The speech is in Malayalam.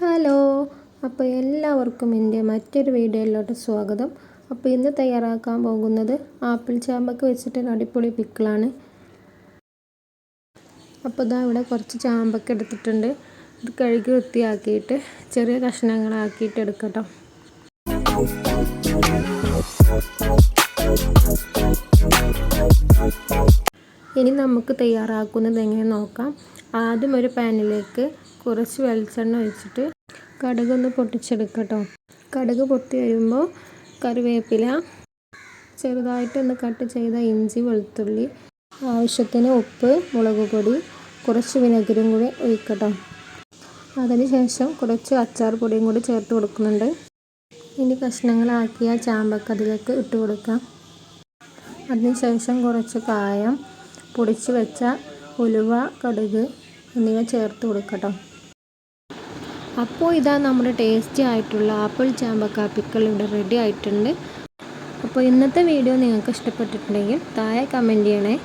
ഹലോ, അപ്പോൾ എല്ലാവർക്കും എൻ്റെ മറ്റൊരു വീഡിയോയിലോട്ട് സ്വാഗതം. അപ്പോൾ ഇന്ന് തയ്യാറാക്കാൻ പോകുന്നത് ആപ്പിൾ ചാമ്പക്ക വെച്ചിട്ട് അടിപൊളി പിക്കിളാണ്. അപ്പോൾ ഇതാ ഇവിടെ കുറച്ച് ചാമ്പക്ക എടുത്തിട്ടുണ്ട്. ഇത് കഴുകി വൃത്തിയാക്കിയിട്ട് ചെറിയ കഷ്ണങ്ങളാക്കിയിട്ട് എടുക്കട്ടോ. ഇനി നമുക്ക് തയ്യാറാക്കുന്നത് എങ്ങനെ നോക്കാം. ആദ്യം ഒരു പാനിലേക്ക് കുറച്ച് വെളിച്ചെണ്ണ ഒഴിച്ചിട്ട് കടുകൊന്ന് പൊട്ടിച്ചെടുക്കട്ടോ. കടുക് പൊട്ടി വരുമ്പോൾ കറിവേപ്പില, ചെറുതായിട്ടൊന്ന് കട്ട് ചെയ്ത ഇഞ്ചി, വെളുത്തുള്ളി, ആവശ്യത്തിന് ഉപ്പ്, മുളക് പൊടി, കുറച്ച് വിനെഗറും കൂടി ഒഴിക്കട്ടോ. അതിന് ശേഷം കുറച്ച് അച്ചാർ പൊടിയും കൂടി ചേർത്ത് കൊടുക്കുന്നുണ്ട്. ഇനി കഷ്ണങ്ങളാക്കിയ ചാമ്പക്ക അതിലേക്ക് ഇട്ട് കൊടുക്കാം. അതിനുശേഷം കുറച്ച് കായം, പൊടിച്ച് വെച്ച ഉലുവ, കടുക് എന്നിവ ചേർത്ത് കൊടുക്കട്ടോ. അപ്പോൾ ഇതാ നമ്മുടെ ടേസ്റ്റി ആയിട്ടുള്ള ആപ്പിൾ ചാമ്പക്ക പിക്കിൾ ഇവിടെ റെഡി ആയിട്ടുണ്ട്. അപ്പോൾ ഇന്നത്തെ വീഡിയോ നിങ്ങൾക്ക് ഇഷ്ടപ്പെട്ടിട്ടുണ്ടെങ്കിൽ താഴെ കമൻറ്റ് ചെയ്യണേ.